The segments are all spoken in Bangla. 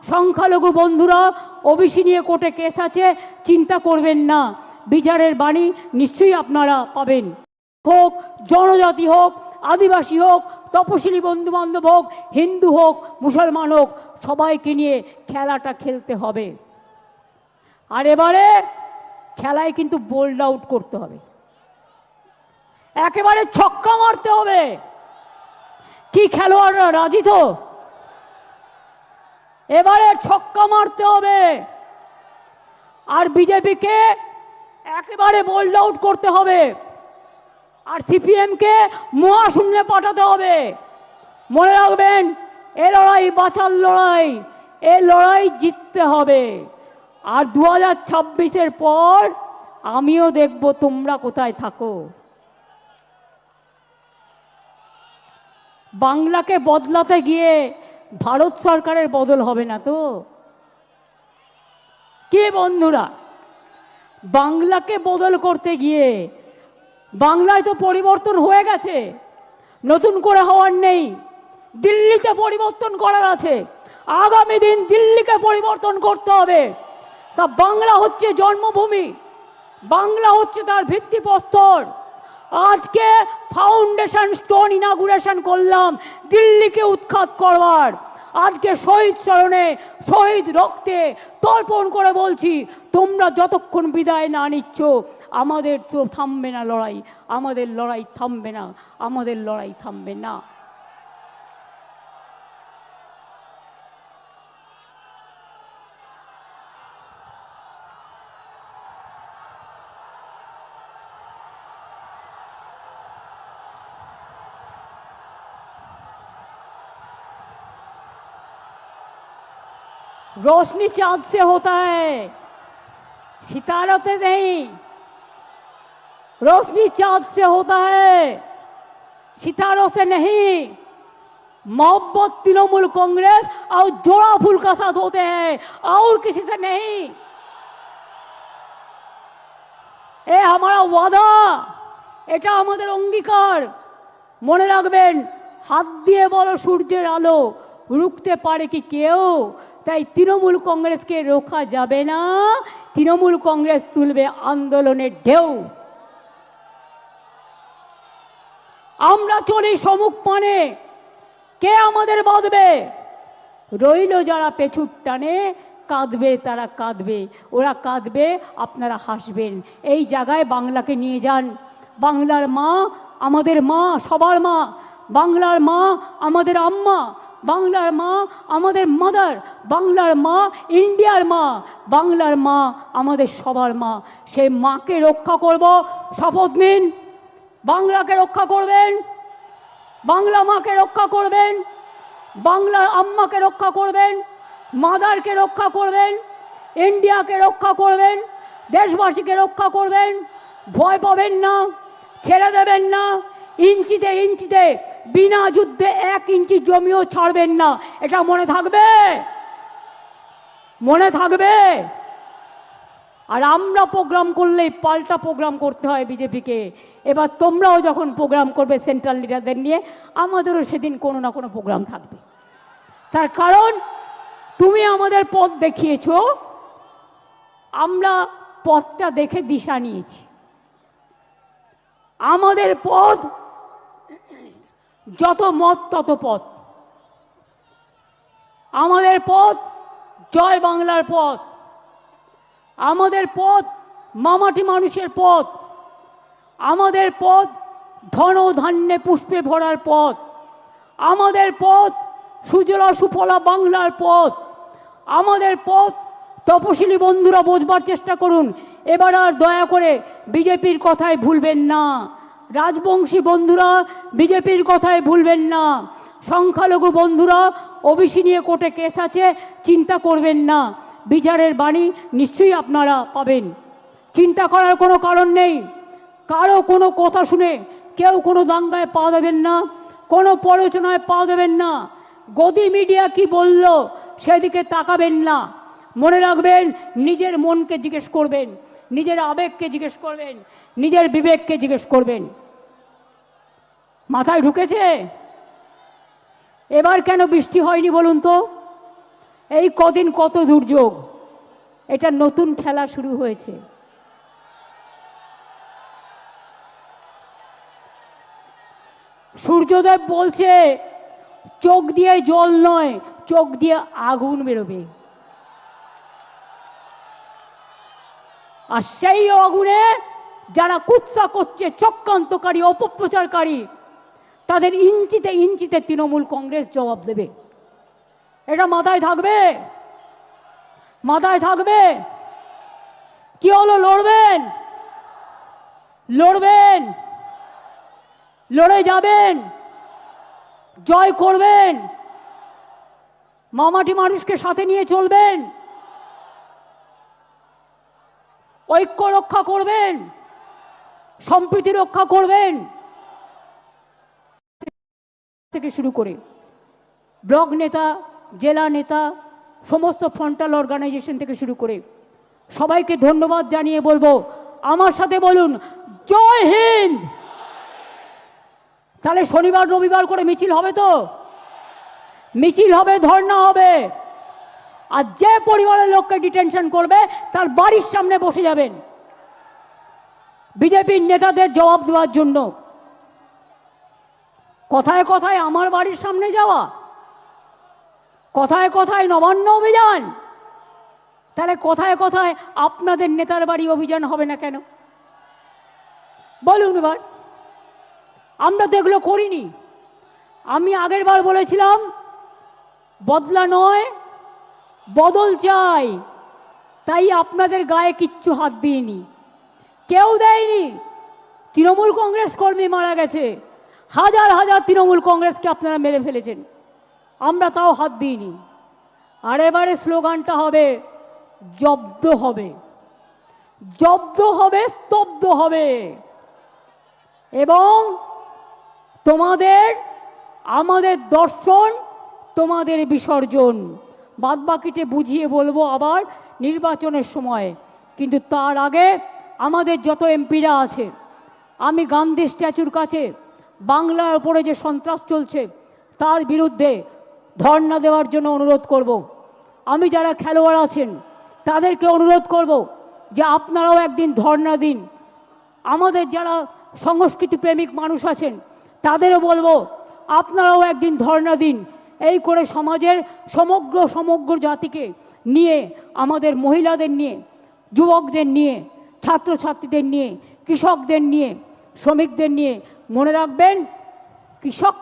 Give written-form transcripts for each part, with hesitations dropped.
সংখ্যালঘু বন্ধুরা ওবিসি নিয়ে কোর্টে কেস আছে, চিন্তা করবেন না, বিচারের বাণী নিশ্চয়ই আপনারা পাবেন। হোক জনজাতি হোক, আদিবাসী হোক, তপশিলি বন্ধু বান্ধব হোক, হিন্দু হোক, মুসলমান হোক, সবাইকে নিয়ে খেলাটা খেলতে হবে। আর এবারে খেলায় কিন্তু বোল্ড আউট করতে হবে, একেবারে ছক্কা মারতে হবে। কি খেলোয়াড়রা রাজি তো? এবারে ছক্কা মারতে হবে আর বিজেপিকে একেবারে বোল্ড আউট করতে হবে আর সিপিএমকে মহাশূন্যে পাঠাতে হবে। মনে রাখবেন, এ লড়াই বাঁচার লড়াই, এ লড়াই জিততে হবে। আর 2026-এর পর আমিও দেখব তোমরা কোথায় থাকো। বাংলাকে বদলাতে গিয়ে ভারত সরকারের বদল হবে না তো? কে বন্ধুরা, বাংলাকে বদল করতে গিয়ে বাংলায় তো পরিবর্তন হয়ে গেছে, নতুন করে হওয়ার নেই। দিল্লিতে পরিবর্তন করার আছে, আগামী দিন দিল্লিকে পরিবর্তন করতে হবে। তা বাংলা হচ্ছে জন্মভূমি, বাংলা হচ্ছে তার ভিত্তিপ্রস্তর। আজকে ফাউন্ডেশন স্টোন ইনাগুরেশন করলাম দিল্লিকে উৎখাত করবার। আজকে শহীদ স্মরণে, শহীদ রক্তে তর্পণ করে বলছি, তোমরা যতক্ষণ বিদায় না নিচ্ছ আমাদের তো থামবে না লড়াই, আমাদের লড়াই থামবে না, আমাদের লড়াই থামবে না। रोशनी चांद से होता है, सितारों से नहीं। रोशनी चांद से होता है, सितारों से नहीं। मोहब्बत तृणमूल कांग्रेस और जोड़ा फूल का साथ होते हैं और किसी से नहीं। ये हमारा वादा, এটা আমাদের অঙ্গীকার। মনে রাখবেন, হাত দিয়ে বলো সূর্যের আলো, রুখতে পারে কি কেউ? তাই তৃণমূল কংগ্রেসকে রোখা যাবে না, তৃণমূল কংগ্রেস তুলবে আন্দোলনের ঢেউ। আমরা চলি সমুখ পানে, কে আমাদের বাঁধবে? রইল যারা পেছুর টানে, কাঁদবে তারা কাঁদবে, ওরা কাঁদবে আপনারা হাসবেন। এই জায়গায় বাংলাকে নিয়ে যান। বাংলার মা আমাদের মা, সবার মা। বাংলার মা আমাদের আম্মা, বাংলার মা আমাদের মাদার, বাংলার মা ইন্ডিয়ার মা, বাংলার মা আমাদের সবার মা। সেই মাকে রক্ষা করব, শপথ নিন। বাংলাকে রক্ষা করবেন, বাংলা মাকে রক্ষা করবেন, বাংলার আম্মাকে রক্ষা করবেন, মাদারকে রক্ষা করবেন, ইন্ডিয়াকে রক্ষা করবেন, দেশবাসীকে রক্ষা করবেন। ভয় পাবেন না, ছেড়ে দেবেন না। ইঞ্চিতে ইঞ্চিতে, বিনা যুদ্ধে 1 ইঞ্চি জমিও ছাড়বেন না। এটা মনে থাকবে, মনে থাকবে। আর আমরা প্রোগ্রাম করলেই পাল্টা প্রোগ্রাম করতে হয় বিজেপিকে। এবার তোমরাও যখন প্রোগ্রাম করবে সেন্ট্রাল লিডারদের নিয়ে, আমাদেরও সেদিন কোনো না কোনো প্রোগ্রাম থাকবে। তার কারণ তুমি আমাদের পথ দেখিয়েছ, আমরা পথটা দেখে দিশা নিয়েছি। আমাদের পথ যত মত তত পথ, আমাদের পথ জয় বাংলার পথ, আমাদের পথ মামাটি মানুষের পথ, আমাদের পথ ধন ধান্যে পুষ্পে ভরার পথ, আমাদের পথ সুজলা সুফলা বাংলার পথ, আমাদের পথ। তপশিলি বন্ধুরা বোঝবার চেষ্টা করুন, এবার আর দয়া করে বিজেপির কথায় ভুলবেন না। রাজবংশী বন্ধুরা বিজেপির কথায় ভুলবেন না। সংখ্যালঘু বন্ধুরা ওবিসি নিয়ে কোর্টে কেস আছে, চিন্তা করবেন না, বিচারের বাণী নিশ্চয়ই আপনারা পাবেন। চিন্তা করার কোনো কারণ নেই। কারো কোনো কথা শুনে কেউ কোনো দাঙ্গায় পা দেবেন না, কোনো প্ররোচনায় পা দেবেন না। গদি মিডিয়া কি বলল সেদিকে তাকাবেন না। মনে রাখবেন, নিজের মনকে জিজ্ঞেস করবেন, নিজের আবেগকে জিজ্ঞেস করবেন, নিজের বিবেককে জিজ্ঞেস করবেন। মাথায় ঢুকেছে? এবার কেন বৃষ্টি হয়নি বলুন তো? এই কদিন কত দুর্যোগ, এটা নতুন খেলা শুরু হয়েছে। সূর্যদেব বলছে চোখ দিয়ে জল নয়, চোখ দিয়ে আগুন বেরোবে। আর সেই আগুনে যারা কুৎসা করছে, চক্রান্তকারী, অপপ্রচারকারী, তাদের ইঞ্চিতে ইঞ্চিতে তৃণমূল কংগ্রেস জবাব দেবে। এটা মাথায় থাকবে, মাথায় থাকবে। কি হলো? লড়বেন, লড়বেন, লড়ে যাবেন, জয় করবেন, মামাটি মানুষকে সাথে নিয়ে চলবেন, ঐক্য রক্ষা করবেন, সম্প্রীতি রক্ষা করবেন। থেকে শুরু করে ব্লক নেতা, জেলা নেতা, সমস্ত ফ্রন্টাল অর্গানাইজেশন থেকে শুরু করে সবাইকে ধন্যবাদ জানিয়ে বলবো, আমার সাথে বলুন জয় হিন্দ। তাহলে শনিবার রবিবার করে মিছিল হবে তো? মিছিল হবে, ধর্ণা হবে। আর যে পরিবারের লোককে ডিটেনশন করবে তার বাড়ির সামনে বসে যাবেন বিজেপির নেতাদের জবাব দেওয়ার জন্য। কথায় কথায় আমার বাড়ির সামনে যাওয়া, কথায় কথায় নবান্ন অভিযান, তাহলে কথায় কথায় আপনাদের নেতার বাড়ি অভিযান হবে না কেন? বলুন এবার। আমরা তো এগুলো করিনি। আমি আগের বার বলেছিলাম বদলা নয়, বদল চাই। তাই আপনাদের গায়ে কিচ্ছু হাত দিইনি, কেউ দেয়নি। তৃণমূল কংগ্রেস কর্মী মারা গেছে, হাজার হাজার তৃণমূল কংগ্রেসকে আপনারা মেরে ফেলেছেন, আমরা তাও হাত দিইনি। আর এবারে স্লোগানটা হবে জব্দ হবে, জব্দ হবে, স্তব্ধ হবে। এবং তোমাদের আমাদের দর্শন, তোমাদের বিসর্জন। বাদবাকিতে বুঝিয়ে বলবো আবার নির্বাচনের সময়। কিন্তু তার আগে আমাদের যত এমপিরা আছে, আমি গান্ধী স্ট্যাচুর কাছে বাংলার উপরে যে সন্ত্রাস চলছে তার বিরুদ্ধে ধর্ণা দেওয়ার জন্য অনুরোধ করব। আমি যারা খেলোয়াড় আছেন তাদেরকে অনুরোধ করব যে আপনারাও একদিন ধর্ণা দিন। আমাদের যারা সংস্কৃতি প্রেমিক মানুষ আছেন তাদেরও বলবো আপনারাও একদিন ধর্ণা দিন। এই করে সমাজের সমগ্র জাতিকে নিয়ে, আমাদের মহিলাদের নিয়ে, যুবকদের নিয়ে, ছাত্রছাত্রীদের নিয়ে, কৃষকদের নিয়ে, শ্রমিকদের নিয়ে, মনে রাখবেন কৃষক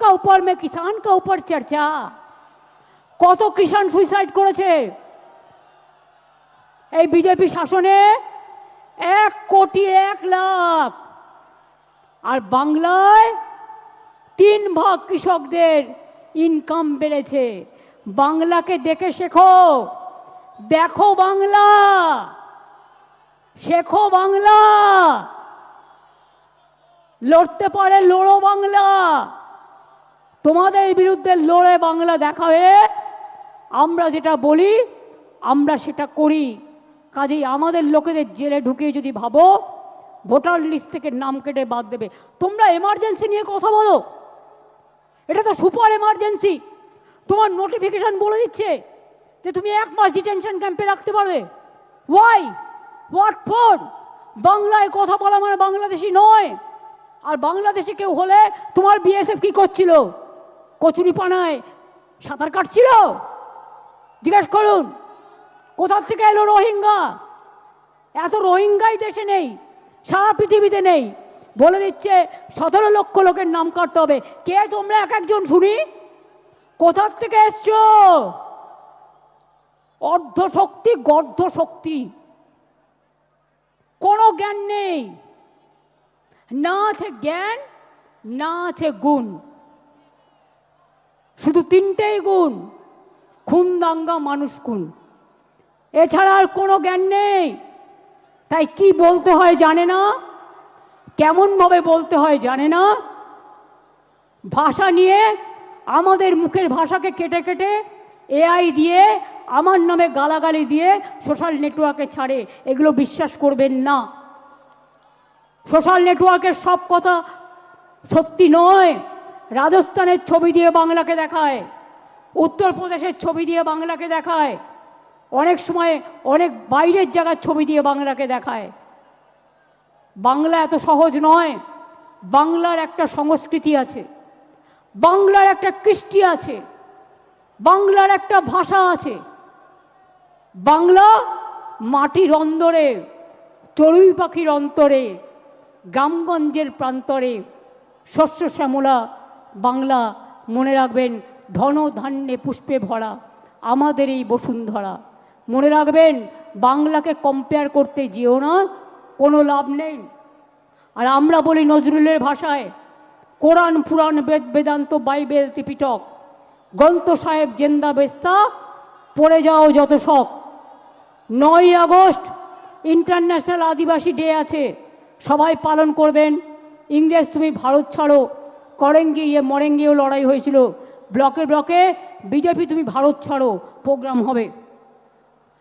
কা উপর মে কিষান কা উপর চর্চা। কত কিষান সুইসাইড করেছে এই বিজেপি শাসনে? 1,01,00,000। আর বাংলায় 3 ভাগ কৃষকদের ইনকাম বেড়েছে। বাংলাকে দেখে শেখো, দেখো বাংলা, শেখো বাংলা। লড়তে পারে লড়ো বাংলা। তোমাদের বিরুদ্ধে লড়ে বাংলা দেখাবে। আমরা যেটা বলি আমরা সেটা করি। কাজেই আমাদের লোকেদের জেলে ঢুকিয়ে যদি ভাবো ভোটার লিস্ট থেকে নাম কেটে বাদ দেবে, তোমরা এমার্জেন্সি নিয়ে কথা বলো, এটা তো সুপার এমার্জেন্সি। তোমার নোটিফিকেশন বলে দিচ্ছে যে তুমি 1 মাস ডিটেনশন ক্যাম্পে রাখতে পারবে। ওয়াই? What for? বাংলায় কথা বলা মানে বাংলাদেশি নয়। আর বাংলাদেশে কেউ হলে তোমার বিএসএফ কি করছিল? কচুরিপানায় সাঁতার কাটছিল? জিজ্ঞেস করুন। কোথা থেকে এলো রোহিঙ্গা? এত রোহিঙ্গাই দেশে নেই, সারা পৃথিবীতে নেই। বলে দিচ্ছে 17 লক্ষ লোকের নাম কাটতে হবে। কে তোমরা এক একজন শুনি? কোথা থেকে এসছো? অর্ধ শক্তি, গর্ধ শক্তি, কোনো জ্ঞান নেই। না আছে জ্ঞান, না আছে গুণ। শুধু 3টেই গুণ: খুন, দাঙ্গা, মানুষ খুন। এছাড়া আর কোনো জ্ঞান নেই। তাই কি বলতে হয় জানে না, কেমন ভাবে বলতে হয় জানে না। ভাষা নিয়ে আমাদের মুখের ভাষাকে কেটে কেটে এআই দিয়ে আমার নামে গালাগালি দিয়ে সোশ্যাল নেটওয়ার্কে ছাড়ে। এগুলো বিশ্বাস করবেন না। সোশ্যাল নেটওয়ার্কের সব কথা সত্যি নয়। রাজস্থানের ছবি দিয়ে বাংলাকে দেখায়, উত্তরপ্রদেশের ছবি দিয়ে বাংলাকে দেখায়, অনেক সময় অনেক বাইরের জায়গার ছবি দিয়ে বাংলাকে দেখায়। বাংলা এত সহজ নয়। বাংলার একটা সংস্কৃতি আছে, বাংলার একটা কৃষ্টি আছে, বাংলার একটা ভাষা আছে। বাংলা মাটির অন্দরে, চড়ুই পাখির অন্তরে, গ্রামগঞ্জের প্রান্তরে শস্য শ্যামলা বাংলা। মনে রাখবেন, ধন ধান্যে পুষ্পে ভরা আমাদের এই বসুন্ধরা। মনে রাখবেন, বাংলাকে কম্পেয়ার করতে যেও না, কোনো লাভ নেই। আর আমরা বলি নজরুলের ভাষায়, কোরআন পুরাণ বেদ বেদান্ত বাইবেল ত্রিপিটক গ্রন্থ সাহেব জেন্দা বেস্তা, পড়ে যাও যত শখ। 9ই আগস্ট ইন্টারন্যাশনাল আদিবাসী ডে আছে, সবাই পালন করবেন। ইংরেজ তুমি ভারত ছাড়ো, করেঙ্গে ইয়ে মরেঙ্গেও লড়াই হয়েছিল, ব্লকে ব্লকে বিজেপি তুমি ভারত ছাড়ো প্রোগ্রাম হবে।